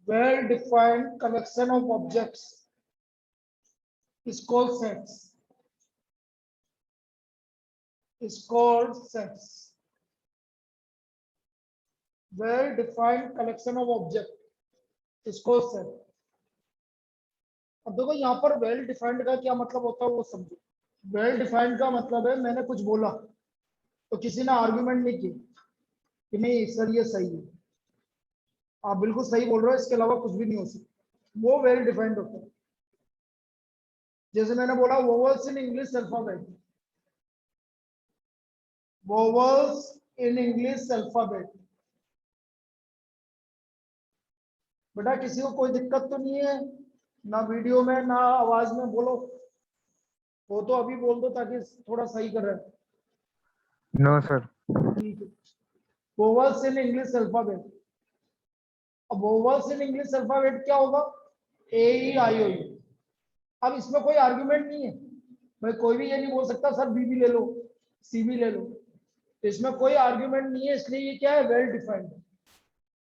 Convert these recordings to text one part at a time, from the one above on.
well defined collection of objects is called sets. Is called sets. Well defined collection of object is called set. अब देखो यहाँ पर well defined का क्या मतलब होता है वो समझो। वेल डिफाइंड का मतलब है मैंने कुछ बोला तो किसी ने आर्गुमेंट नहीं की कि नहीं सर ये सही है, आप बिल्कुल सही बोल रहे हो, इसके अलावा कुछ भी नहीं हो सकता, वो वेल डिफाइंड होता है। जैसे मैंने बोला vowels in English alphabet, vowels in English alphabet. बेटा किसी को कोई दिक्कत तो नहीं है ना वीडियो में ना आवाज में, बोलो वो तो अभी बोल दो ताकि थोड़ा सही कर रहे हैं। No sir. ठीक है, वोवल्स इन इंग्लिश अल्फाबेट। अब वोवल्स इन इंग्लिश अल्फाबेट क्या होगा, ए ई आई ओ यू। अब इसमें कोई आर्गुमेंट नहीं है, भाई कोई भी ये नहीं बोल सकता सर बी भी ले लो सी भी ले लो, तो इसमें कोई आर्गुमेंट नहीं है, इसलिए ये क्या है वेल डिफाइंड।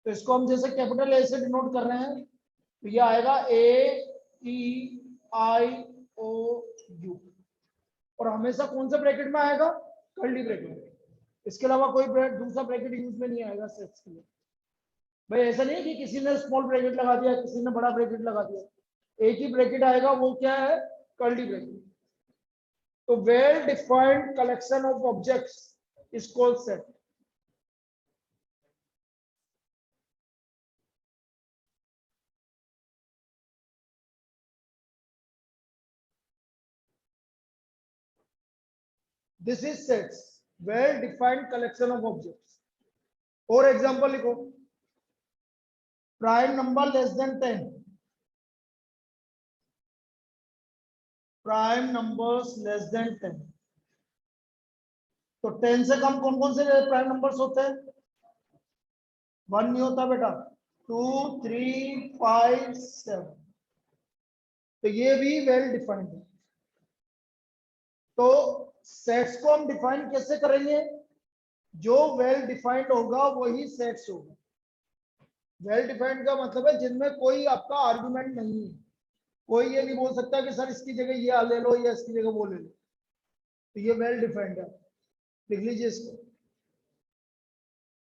तो इसको हम जैसे कैपिटल ए से डिनोट कर रहे हैं तो ये आएगा ए ई आई ओ यू, और हमेशा कौन से ब्रैकेट में आएगा, कर्ली ब्रैकेट। इसके अलावा कोई दूसरा ब्रैकेट यूज में नहीं आएगा सेट्स के लिए। भाई ऐसा नहीं कि किसी ने स्मॉल ब्रैकेट लगा दिया किसी ने बड़ा ब्रैकेट लगा दिया, एक ही ब्रैकेट आएगा, वो क्या है, कर्ली ब्रैकेट। तो well defined collection of objects is called set. This is sets, well defined collection of objects. और एग्जांपल लिखो, prime number less than 10, prime numbers less than 10। तो 10 से कम कौन कौन से प्राइम नंबर्स होते हैं, 1 नहीं होता बेटा, 2 3 5 7। तो ये भी वेल डिफाइंड है। तो सेट्स को हम डिफाइन कैसे करेंगे, जो वेल डिफाइंड होगा वही सेट्स होगा। वेल डिफाइंड का मतलब है जिनमें कोई आपका आर्गुमेंट नहीं है, कोई ये नहीं बोल सकता कि सर इसकी जगह ये ले लो या इसकी जगह वो ले लो, तो ये वेल डिफाइंड है। लिख लीजिए इसको।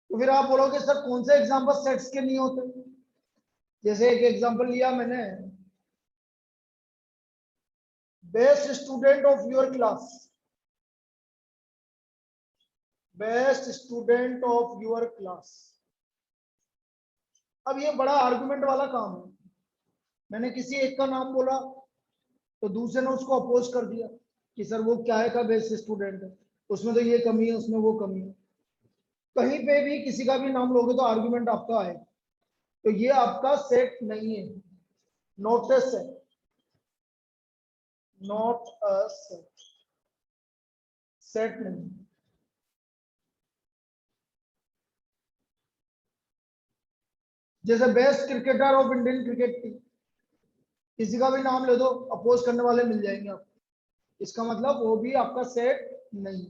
तो फिर आप बोलोगे सर कौन से एग्जांपल सेट्स के नहीं होते, जैसे एक एग्जांपल लिया मैंने, best student of your class, best student of your class. अब ये बड़ा आर्गुमेंट वाला काम है, मैंने किसी एक का नाम बोला तो दूसरे ने उसको अपोज कर दिया कि सर वो क्या है का बेस्ट स्टूडेंट है, उसमें तो ये कमी है उसमें वो कमी है। कहीं पे भी किसी का भी नाम लोगे तो आर्गुमेंट आपका है, तो ये आपका सेट नहीं है, not a set, not a set, set नहीं। जैसे best cricketer of Indian cricket team, किसी का भी नाम ले दो अपोज करने वाले मिल जाएंगे आपको, इसका मतलब वो भी आपका सेट नहीं।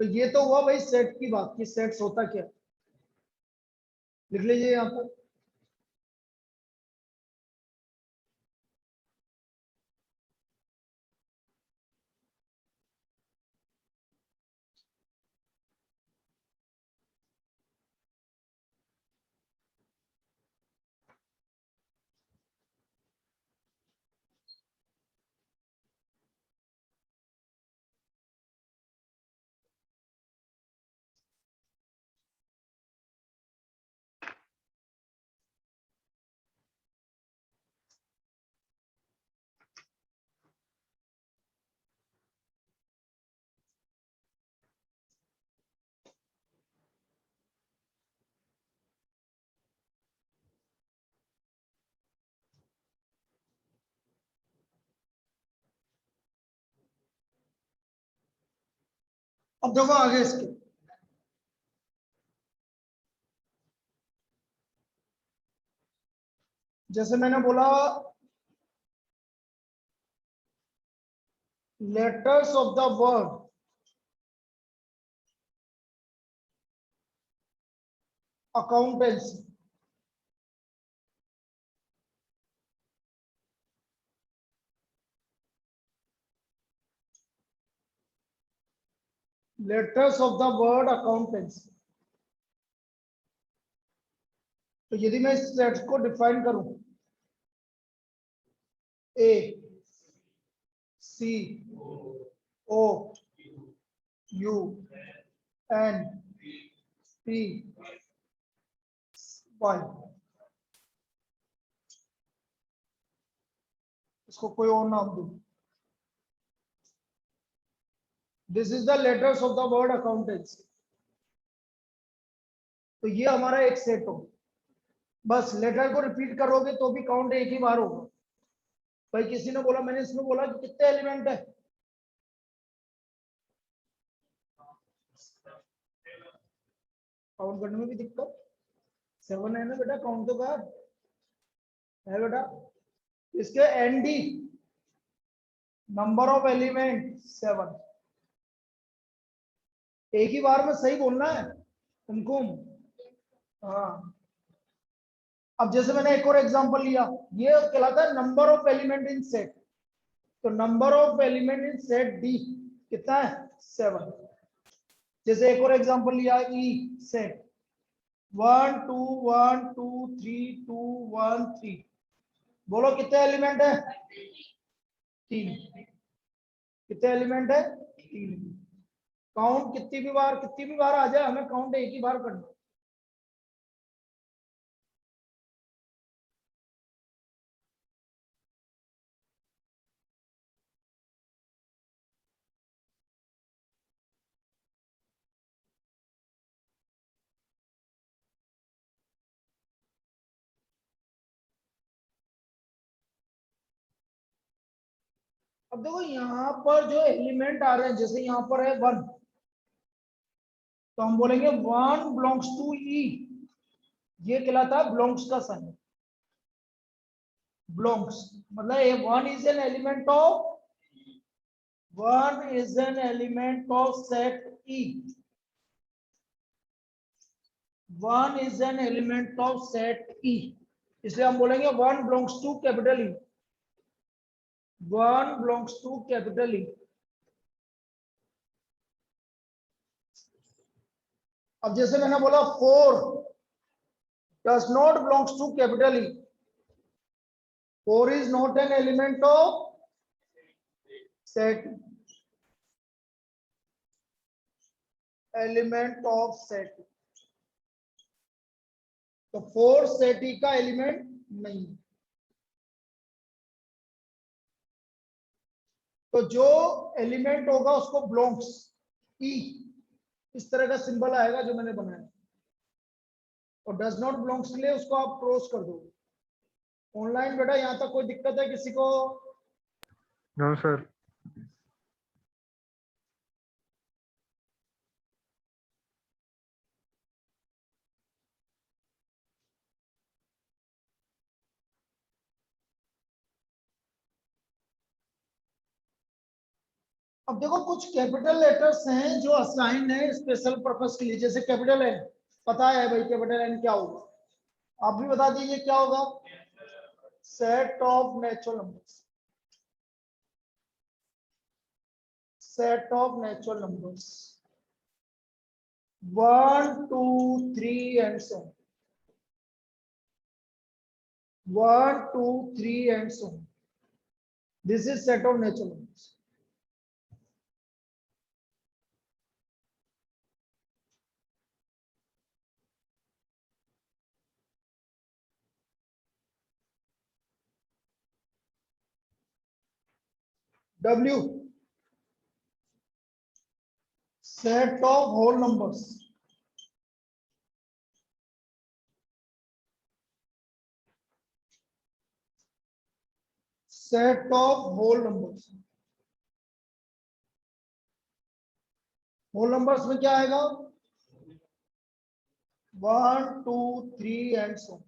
तो ये तो हुआ भाई सेट की बात कि सेट्स होता क्या, लिख लीजिए यहाँ पर। अब देखो आगे इसके, जैसे मैंने बोला letters of the word, accountancy, letters of the word accountancy. तो यदि मैं इस सेट को डिफाइन करूं, ए सी ओ यू एन पी वाई, इसको कोई और नाम दूं, this is the letters of the word accountancy. तो ये हमारा एक सेट हो, बस लेटर को रिपीट करोगे तो भी काउंट एक ही बार होगा। भाई किसी ने बोला, मैंने इसमें बोला कि कितने एलिमेंट है, काउंट करने में भी दिक्कत, 7 है ना बेटा, काउंट तो कर है बेटा। इसके एनडी नंबर ऑफ एलिमेंट 7, एक ही बार में सही बोलना है तुमको। हाँ, अब जैसे मैंने एक और एग्जांपल लिया, ये कहलाता है number of element in set. तो number of element in set D कितना है, 7। जैसे एक और एग्जांपल लिया, ई सेट 1 2 1 2 3 2 1 3, बोलो कितने एलिमेंट है, 3। कितने एलिमेंट है, 3। काउंट कितनी भी बार आ जाए, हमें काउंट एक ही बार करना। अब देखो यहाँ पर जो एलिमेंट आ रहे हैं, जैसे यहाँ पर है 1, तो हम बोलेंगे 1 बिलोंग्स टू ई, ये कहलाता है बिलोंग्स का साइन। बिलोंग्स मतलब a 1 is an element of set E, 1 is an element of set E, इसलिए हम बोलेंगे 1 belongs to capital E, 1 belongs to capital E. अब जैसे मैंने बोला 4 does not belongs to capital E, 4 is not an element of set, element of set, तो 4 set ई का element नहीं। तो जो एलिमेंट होगा उसको बिलोंग्स ई, इस तरह का सिंबल आएगा जो मैंने बनाया, और डज नॉट बिलोंग्स के लिए उसको आप क्रॉस कर दो। ऑनलाइन बेटा यहाँ तक कोई दिक्कत है किसी को? No, sir. अब देखो कुछ कैपिटल लेटर्स हैं जो असाइन है स्पेशल पर्पस के लिए, जैसे कैपिटल एन, पता है भाई कैपिटल एन क्या होगा, आप भी बता दीजिए क्या होगा, set of natural numbers, set of natural numbers 1 2 3 and so 1 2 3 and so, this is set of natural numbers. W set of whole numbers, set of whole numbers, whole numbers में क्या आएगा, 1 2 3 एंड सो।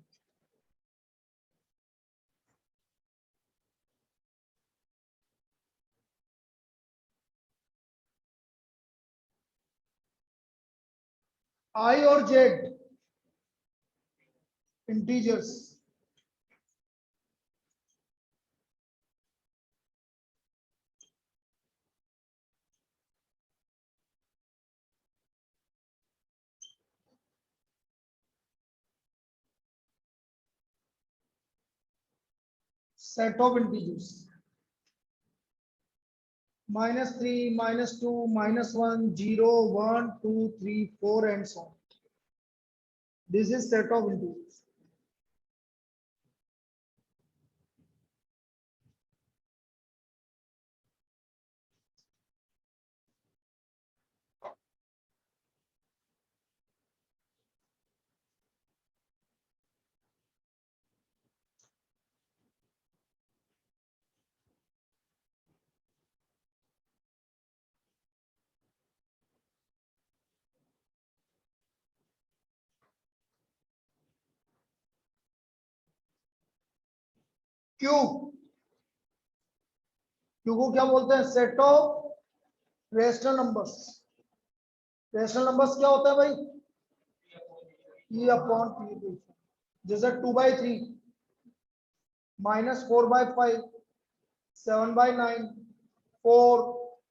आई और Z integers. Set of integers -3, -2, -1, 0, 1, 2, 3, 4 and so on. This is set of integers. Q को क्या बोलते हैं? Set of rational numbers. Rational numbers क्या होता है भाई? E upon P। जैसे 2/3, -4/5, 7/9, 4,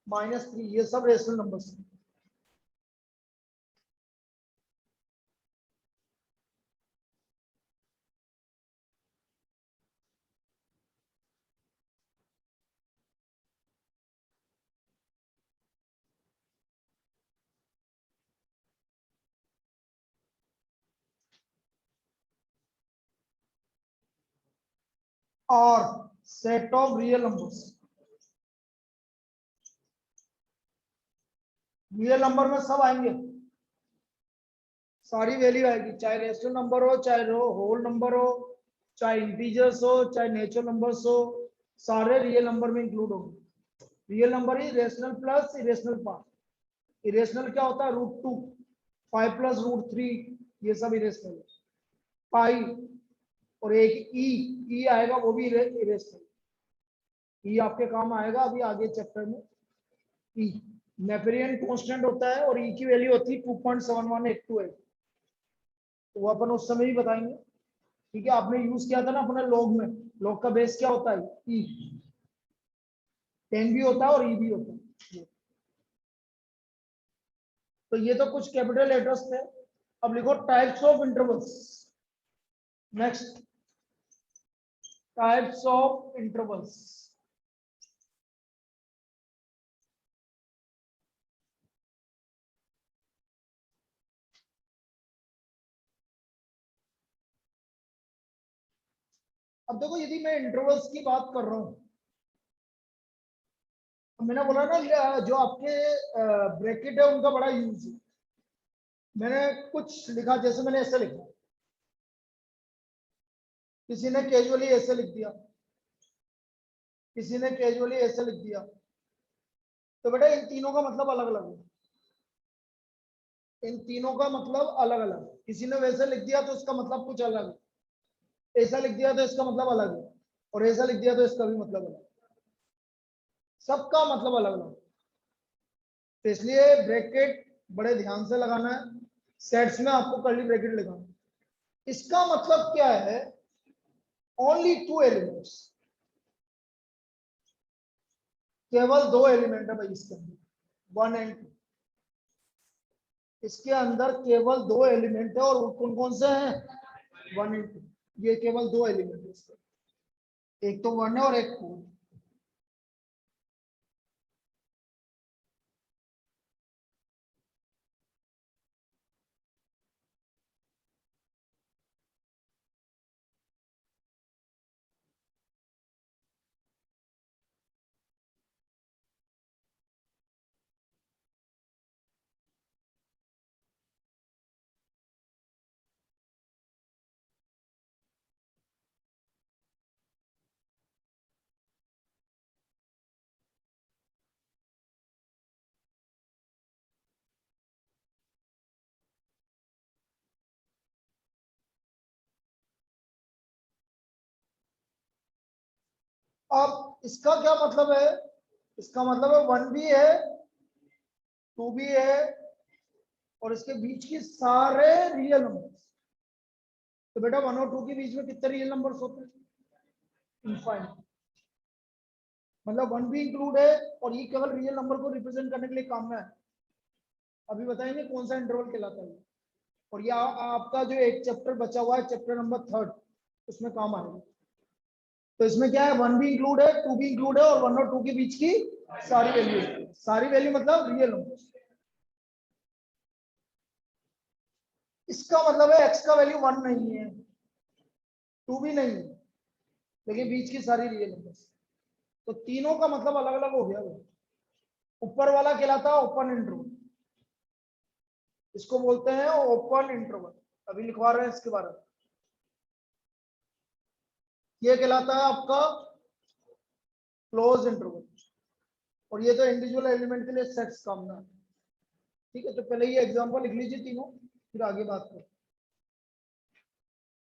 -3, ये सब रेशनल नंबर्स हैं। और set of real numbers. Real number में सब आएंगे, सारी वैल्यू आएगी, चाहे रेशनल नंबर हो, चाहे होल नंबर हो, चाहे इंटीजर्स हो, चाहे नेचुरल नंबर्स हो, सारे रियल नंबर में इंक्लूड होंगे। रियल नंबर ही rational plus irrational part. Irrational क्या होता है? √2, 5 + √3, ये सब इरेशनल है। पाई और एक ई आएगा, वो भी इरेशनल। ई आपके काम आएगा अभी आगे चैप्टर में। ई नेपेरियन कांस्टेंट होता है और ई की वैल्यू होती है 2.71828। तो वो अपन उस समय ही बताएंगे। ठीक है, आपने यूज किया था ना अपने लॉग में। लॉग का बेस क्या होता है? ई। 10 भी होता है और ई भी होता है। तो ये तो कुछ कैपिटल लेटर्स थे। अब लिखो types of intervals. Next, types of intervals. अब देखो, यदि मैं इंटरवल्स की बात कर रहा हूं, मैंने बोला ना जो आपके ब्रैकेट है उनका बड़ा यूज है। मैंने कुछ लिखा, जैसे मैंने ऐसे लिखा, किसी ने कैजुअली ऐसे लिख दिया, किसी ने कैजुअली ऐसे लिख दिया, तो बेटा इन तीनों का मतलब अलग अलग है। इन तीनों का मतलब अलग अलग। किसी ने वैसे लिख दिया तो इसका मतलब कुछ अलग है, ऐसा लिख दिया तो इसका मतलब अलग है, और ऐसा लिख दिया तो इसका भी मतलब अलग है। सबका मतलब अलग अलग। तो इसलिए ब्रैकेट बड़े ध्यान से लगाना है। सेट्स में आपको कर्ली ब्रैकेट लगाना। इसका मतलब क्या है? ओनली 2 एलिमेंट्स, केवल 2 एलिमेंट है भाई इसके अंदर, 1 and 2। इसके अंदर केवल 2 एलिमेंट है, और कौन कौन से हैं? 1 and 2। ये केवल 2 एलिमेंट है इसके, एक तो 1 है और एक 2। अब इसका क्या मतलब है? इसका मतलब है 1 भी है, 2 भी है, और इसके बीच की सारे रियल नंबर। तो बेटा 1 और 2 के बीच में कितने रियल नंबर्स होते हैं? इनफाइनाइट। मतलब 1 भी इंक्लूड है और ये केवल रियल नंबर को रिप्रेजेंट करने के लिए काम में है। अभी बताएंगे कौन सा इंटरवल कहलाता है। और ये आपका जो एक चैप्टर बचा हुआ है, चैप्टर नंबर 3, उसमें काम आएगा। तो इसमें क्या है, 1 भी इंक्लूड है, 2 भी इंक्लूड है, और 1 और 2 के बीच की सारी वैल्यू, सारी वैल्यू मतलब रियल नंबर। इसका मतलब है x का वैल्यू 1 नहीं है, 2 भी नहीं है, लेकिन बीच की सारी रियल नंबर। तो तीनों का मतलब अलग अलग हो गया। ऊपर वाला कहलाता है ओपन इंटरवल, इसको बोलते हैं ओपन इंटरवल। अभी लिखवा रहे हैं इसके बारे में। ये कहलाता है आपका क्लोज इंटरवल, और ये तो इंडिविजुअल एलिमेंट के लिए सेट्स काम ना है। ठीक है, तो पहले ये एग्जांपल लिख लीजिए तीनों, फिर आगे बात करें,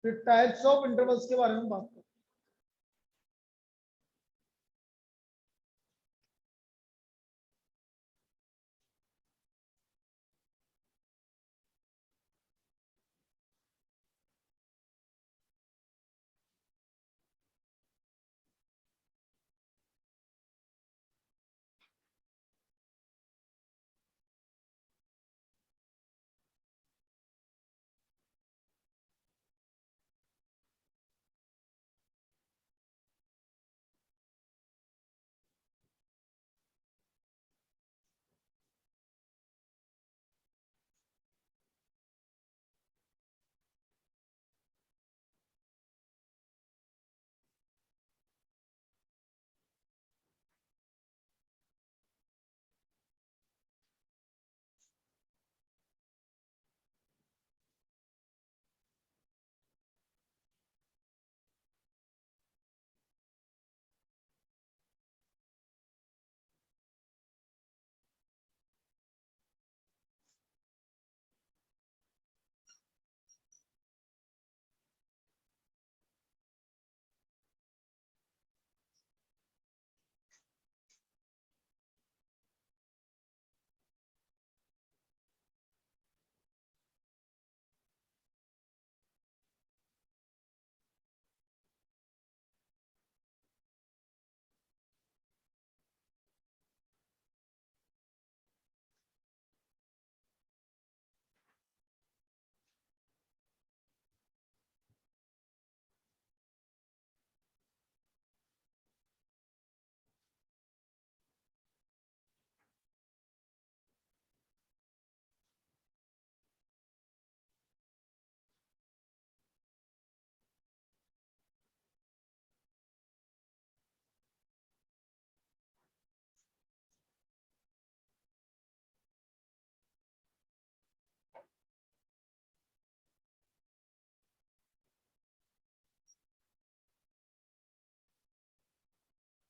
फिर टाइप्स ऑफ इंटरवल्स के बारे में बात करें।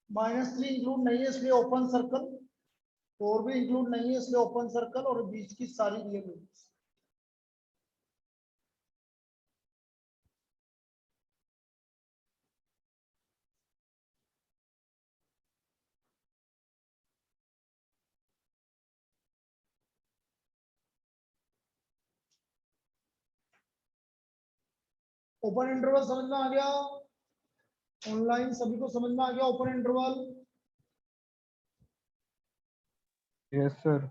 -3 इंक्लूड नहीं है इसलिए ओपन सर्कल, 4 भी इंक्लूड नहीं है इसलिए ओपन सर्कल, और बीच की सारी रियल वैल्यूज। ओपन इंटरवल समझ में आ गया? ऑनलाइन सभी को समझ में आ गया ओपन इंटरवल? Yes sir.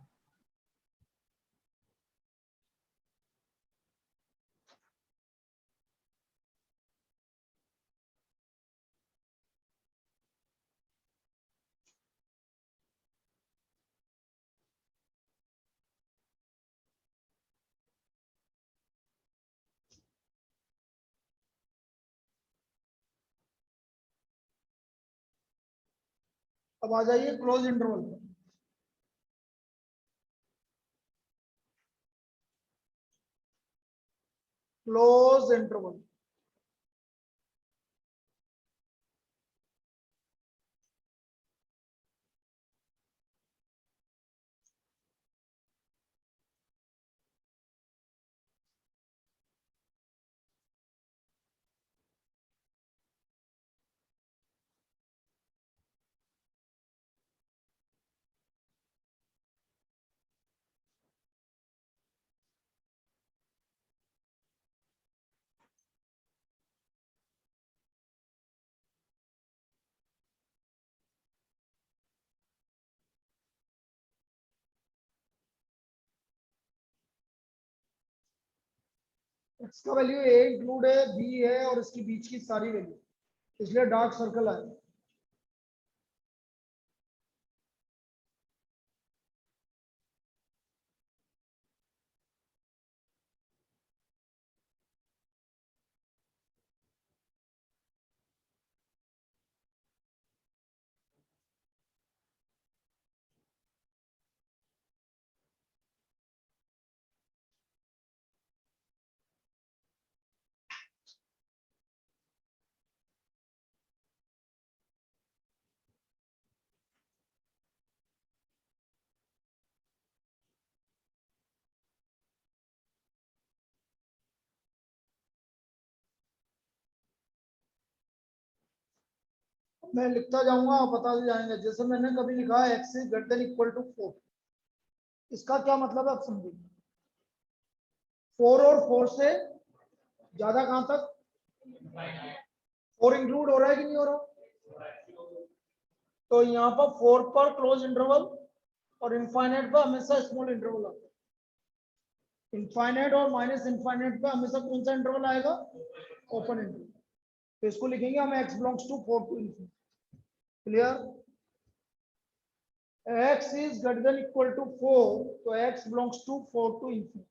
अब आ जाइए क्लोज इंटरवल पर। क्लोज इंटरवल एक्स का वैल्यू ए इंक्लूड है, बी है और इसकी बीच की सारी वैल्यू, इसलिए डार्क सर्कल आया। मैं लिखता जाऊंगा, आप बताते जाएंगे। जैसे मैंने कभी लिखा है x is greater than equal to 4, इसका क्या मतलब है आप समझिए। 4 और 4 से ज्यादा कहां तक? 4 इंक्लूड हो रहा है कि नहीं हो रहा? तो यहाँ पर 4 पर क्लोज इंटरवल और इनफाइनाइट पर हमेशा स्मॉल इंटरवल आता है। इनफाइनाइट और माइनस इनफाइनाइट पर हमेशा कौन सा इंटरवल आएगा? Open interval. तो इसको लिखेंगे हम x belongs to 4 to infinity. Clear? x is greater than equal to 4, तो x belongs to 4 to infinity।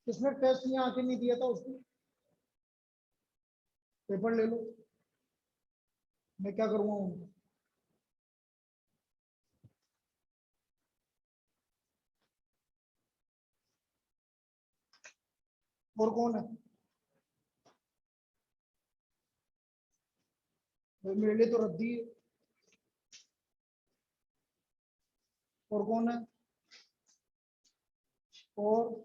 किसने टेस्ट यहाँ आके नहीं दिया था उसने? पेपर ले लो, मैं क्या करूँगा उनको। और कौन है? भाई मेरे लिए तो रद्दी है। और कौन है? और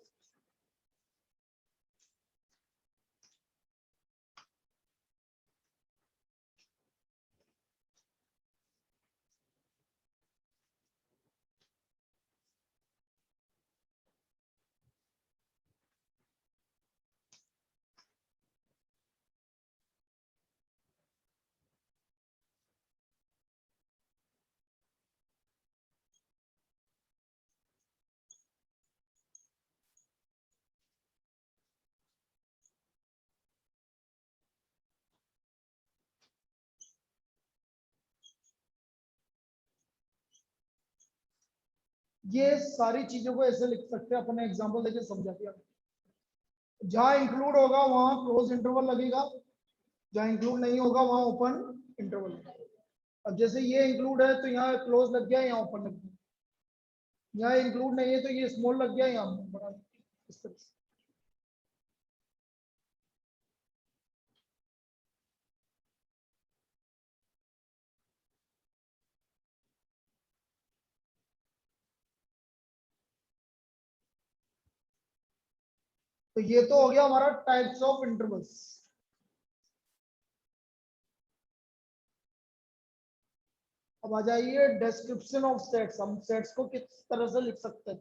ये सारी चीजों को ऐसे लिख सकते हैं, अपने एग्जांपल देके समझा दिया। जहां इंक्लूड होगा वहां क्लोज इंटरवल लगेगा, जहां इंक्लूड नहीं होगा वहां ओपन इंटरवल लगेगा। अब जैसे ये इंक्लूड है तो यहाँ क्लोज लग गया, यहाँ ओपन लग गया। यहाँ इंक्लूड नहीं है तो ये स्मॉल लग गया, यहाँ बड़ा। इस तरह से तो ये तो हो गया हमारा टाइप्स ऑफ इंटरवल्स। अब आ जाइए डिस्क्रिप्शन ऑफ सेट्स। हम सेट्स को किस तरह से लिख सकते हैं?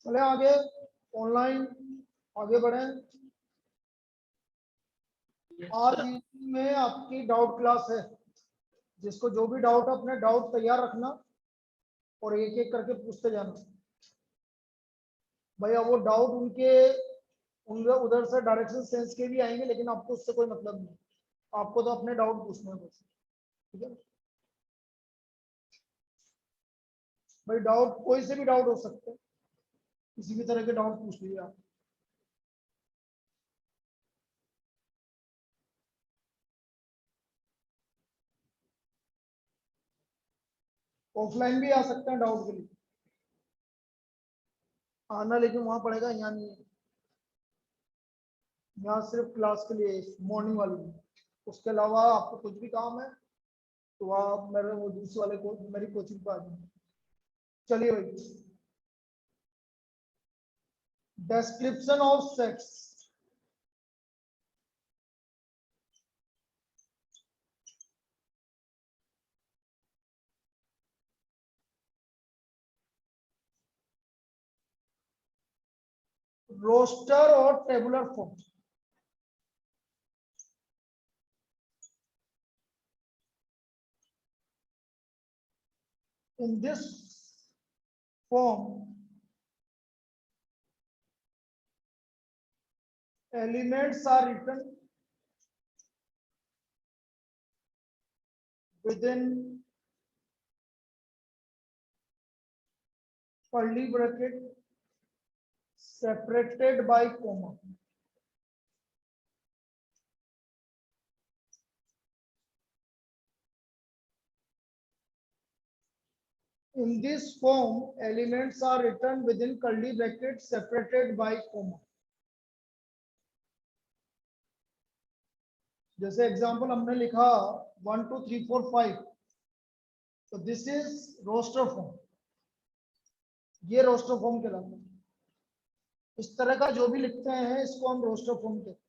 चले आगे, ऑनलाइन आगे बढ़े। आज में आपकी डाउट क्लास है, जिसको जो भी डाउट है अपने डाउट तैयार रखना और एक एक करके पूछते जाना। भैया वो डाउट उनके उधर से डायरेक्शन सेंस के भी आएंगे, लेकिन आपको उससे कोई मतलब नहीं। आपको तो अपने डाउट पूछना है बस। ठीक है। भाई डाउट कोई से भी डाउट हो सकते हैं, किसी भी तरह के डाउट पूछ लीजिए आप। ऑफलाइन भी आ सकते हैं डाउट के लिए, आना लेकिन वहां पड़ेगा, यहाँ नहीं है। यहाँ सिर्फ क्लास के लिए मॉर्निंग वाली में, उसके अलावा आपको कुछ भी काम है तो आप मेरे वो दूसरे वाले को मेरी कोचिंग पर आ जाए। चलिए भाई, डिस्क्रिप्शन ऑफ सेट्स। रोस्टर और tabular form. In this form, elements are written within curly bracket separated by comma. In this form, elements are written within curly brackets separated by comma. जैसे example हमने लिखा 1 2 3 4 5, तो this is roster form, ये roster form कहलाता है। इस तरह का जो भी लिखते हैं इसको हम रोस्टर फॉर्म कहते हैं।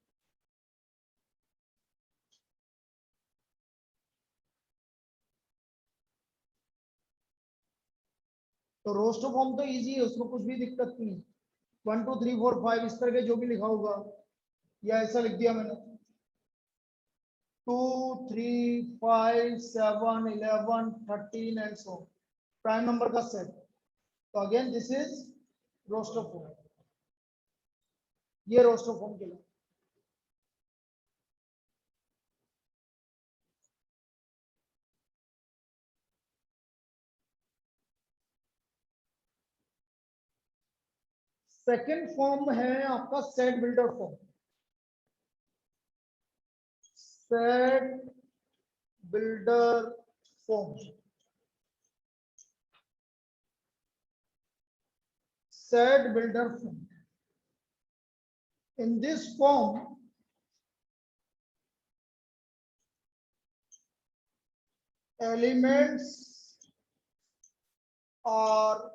तो रोस्टर फॉर्म तो इजी है, उसमें कुछ भी दिक्कत नहीं है। 1 2 3 4 5 इस तरह के जो भी लिखा होगा, या ऐसा लिख दिया मैंने 2 3 5 7 11 13 एंड सो प्राइम नंबर का सेट, तो again this is roster form, ये रोस्टर फॉर्म के लिए। सेकंड फॉर्म है आपका set builder form. Set builder form, set builder form. In this form, elements are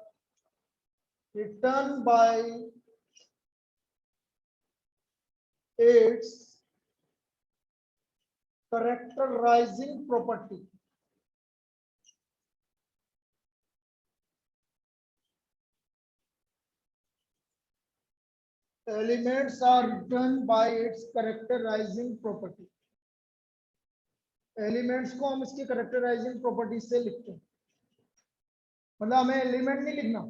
written by its characterizing property. Elements are written by its characterizing property. Elements को हम इसकी करेक्टराइजिंग property से लिखते हैं, मतलब हमें एलिमेंट नहीं लिखना,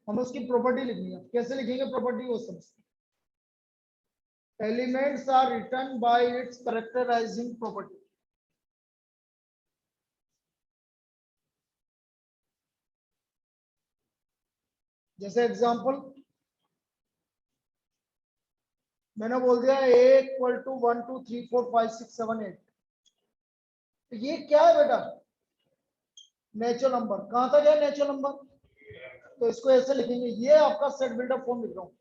हमें उसकी प्रॉपर्टी लिखनी है। कैसे लिखेंगे प्रॉपर्टी वो समझते हैं। Elements are written by its characterizing property. जैसे एग्जांपल मैंने बोल दिया a इक्वल टू 1 2 3 4 5 6 7 8, तो ये क्या है बेटा? Natural number. कहां तक है नेचुरल नंबर? तो इसको ऐसे लिखेंगे, ये आपका सेट बिल्डर फॉर्म लिख रहा हूं,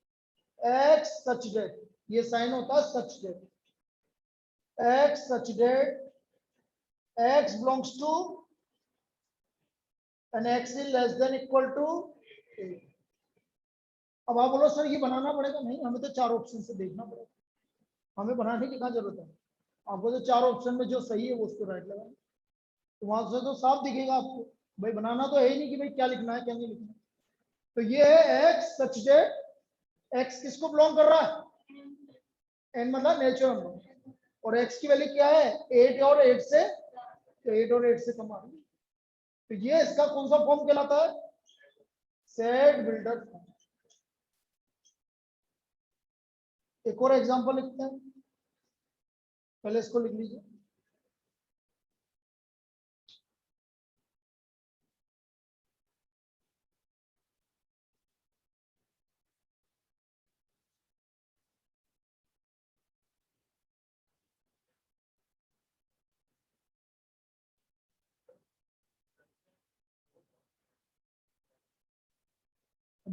x सच डेट, ये साइन होता है such that, x such that x belongs to and x is less than equal to 8। अब आप बोलो सर ये बनाना पड़ेगा? नहीं, हमें तो चार ऑप्शन से देखना पड़ेगा, हमें बनाने की क्या जरूरत है। आपको तो चार ऑप्शन में जो सही है वो उसको राइट लगाना, तो वहां से तो साफ दिखेगा आपको। भाई बनाना तो है ही नहीं कि भाई क्या लिखना है क्या नहीं लिखना। तो ये है एक्स सच डेट, एक्स किसको बिलोंग कर रहा है? एन मतलब नेचुरल नंबर, और एक्स की वैल्यू क्या है? 8 और 8 से, तो 8 और 8 से कम आ रही है। तो ये इसका कौन सा फॉर्म कहलाता है? Set builder form. एक और एग्जांपल लिखते हैं, पहले इसको लिख लीजिए।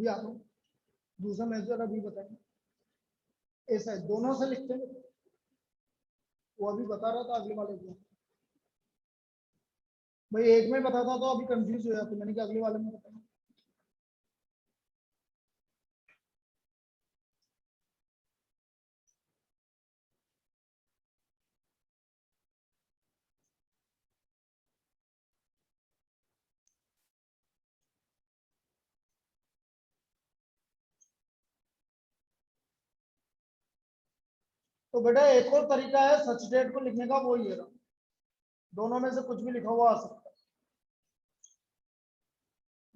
अभी आ रहा हूँ, दूसरा मेजर अभी बताएंगे। ऐसा है, दोनों से लिखते हैं, वो अभी बता रहा था अगले वाले को। भाई एक में बता था तो अभी कंफ्यूज हो जाते, मैंने कहा अगले वाले में बताया। तो बेटा एक और तरीका है सच डेट को लिखने का, वो ये रहा, दोनों में से कुछ भी लिखा हुआ आ सकता है,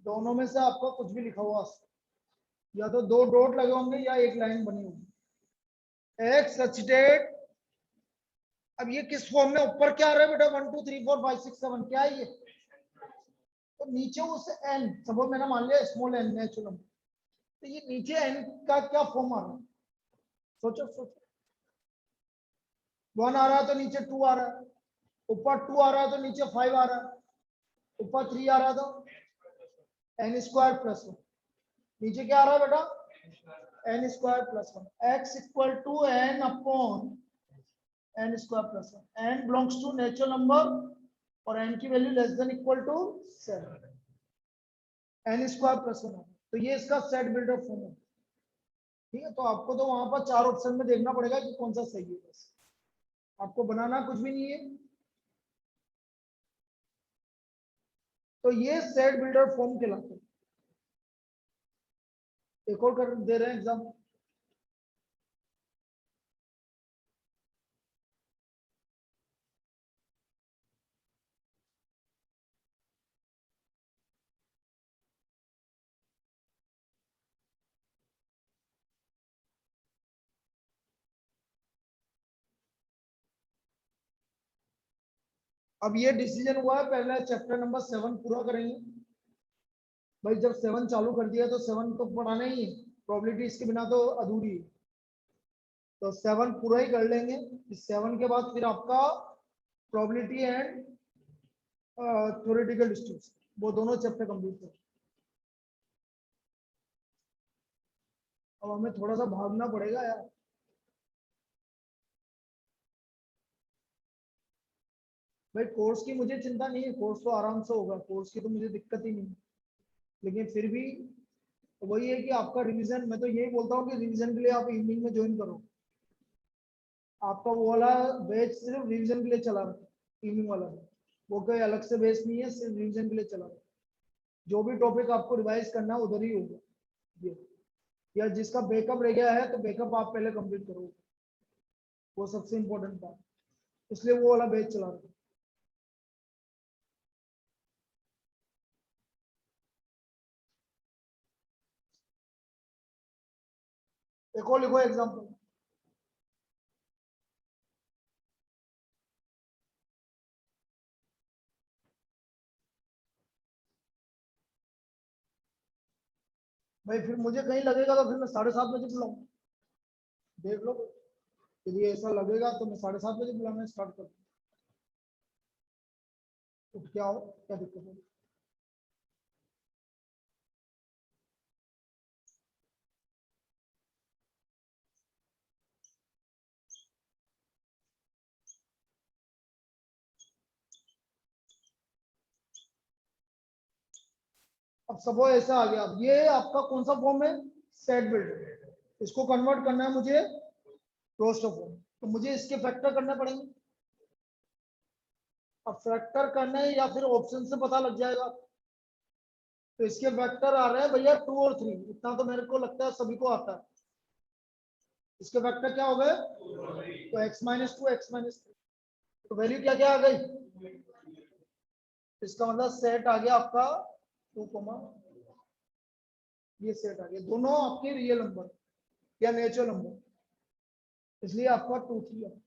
दोनों में से आपको कुछ भी लिखा हुआ आ सकता है, या तो दो डॉट लगे होंगे या एक लाइन बनी होगी। एक सच डेट, अब ये किस फॉर्म में, ऊपर क्या आ रहा है बेटा, 1 2 3 4 5 6 7, क्या है ये, तो नीचे उस एन, सपोज मैंने मान लिया स्मॉल एन नेचुरल नंबर, तो ये नीचे एन का क्या फॉर्म आ रहा है, सोचो सोचो। 1 आ रहा है तो नीचे 2 आ रहा है, ऊपर 2 आ रहा है तो नीचे 5 आ रहा है, ऊपर 3 आ रहा है तो एन स्क्वायर प्लस 1, नीचे क्या आ रहा है बेटा, n square plus 1, x equal to n upon n square plus 1, n belongs to natural number और एन की value less than equal to 7, n square plus 1, तो ये इसका सेट बिल्डर फॉर्म है। ठीक है, तो आपको तो वहां पर 4 ऑप्शन में देखना पड़ेगा कि कौन सा सही है, बस आपको बनाना कुछ भी नहीं है। तो ये सेट बिल्डर फॉर्म कहलाते हैं। एक और कर दे रहे हैं एग्जाम, अब ये डिसीजन हुआ है, पहले चैप्टर नंबर 7 पूरा करेंगे। भाई जब 7 चालू कर दिया तो 7 तो पढ़ाना ही है, प्रोबेबिलिटी इसके बिना तो अधूरी है, तो 7 पूरा ही कर लेंगे। इस 7 के बाद फिर आपका प्रोबेबिलिटी एंड थ्योरेटिकल डिस्ट्रीब्यूशन, वो दोनों चैप्टर कंप्लीट कर। अब हमें थोड़ा सा भागना पड़ेगा यार, भाई कोर्स की मुझे चिंता नहीं है, कोर्स तो आराम से होगा, कोर्स की तो मुझे दिक्कत ही नहीं है, लेकिन फिर भी वही है कि आपका रिवीजन, मैं तो यही बोलता हूँ कि रिवीजन के लिए आप इवनिंग में ज्वाइन करो। आपका वो वाला बैच सिर्फ रिवीजन के लिए चला रहा है, इवनिंग वाला, वो कोई अलग से बैच नहीं है, सिर्फ रिवीजन के लिए चला रहा है। जो भी टॉपिक आपको रिवाइज करना है उधर ही होगा ये, या जिसका बैकअप रह गया है तो बैकअप आप पहले कंप्लीट करो, वो सबसे इम्पोर्टेंट बात, इसलिए वो वाला बैच चला रहा है। एक और लिखो एग्जाम्पल, भाई फिर मुझे कहीं लगेगा तो फिर मैं 7:30 बजे बुलाऊँ, देख लो, यदि ऐसा लगेगा तो मैं 7:30 बजे बुलाना स्टार्ट कर दूँ, तो क्या हो, क्या दिक्कत है। अब सपोज ऐसा आ गया, अब ये आपका कौन सा फॉर्म है, सेट बिल्डर, इसको कन्वर्ट करना है मुझे रोस्टर फॉर्म, तो मुझे इसके फैक्टर करने पड़ेंगे। अब फैक्टर करने या फिर ऑप्शन से पता लग जाएगा, तो इसके फैक्टर आ रहे हैं भैया 2 और 3, इतना तो मेरे को लगता है सभी को आता है। इसके फैक्टर क्या हो गए, तो x-2 x-3, तो वैल्यू क्या क्या आ गई, इसका मतलब सेट आ गया आपका 2, ये सेट आ गया, दोनों आपके रियल नंबर या नेचुरल नंबर, इसलिए आपका 2 3 है।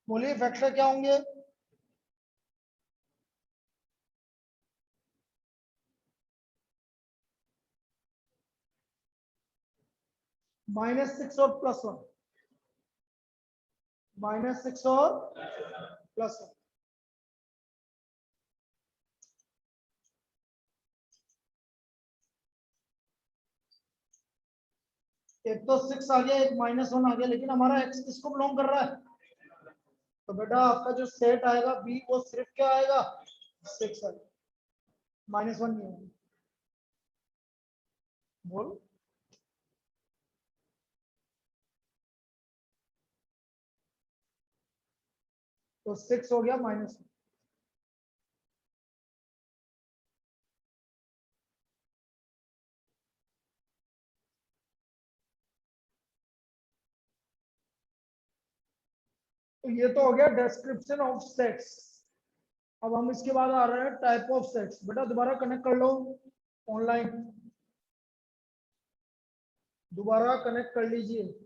बोलिए फैक्टर क्या होंगे? -6 और +1, -6 और +1। एक तो 6 आ गया, एक -1 आ गया, लेकिन हमारा x किसको बिलोंग कर रहा है? तो बेटा आपका जो सेट आएगा बी, वो सिर्फ क्या आएगा? 6 आएगा, -1 नहीं आएगा। बोल। तो 6 हो गया -1। तो ये तो हो गया डिस्क्रिप्शन ऑफ सेट्स। अब हम इसके बाद आ रहे हैं टाइप ऑफ सेट्स। बेटा दोबारा कनेक्ट कर लो ऑनलाइन, दोबारा कनेक्ट कर लीजिए।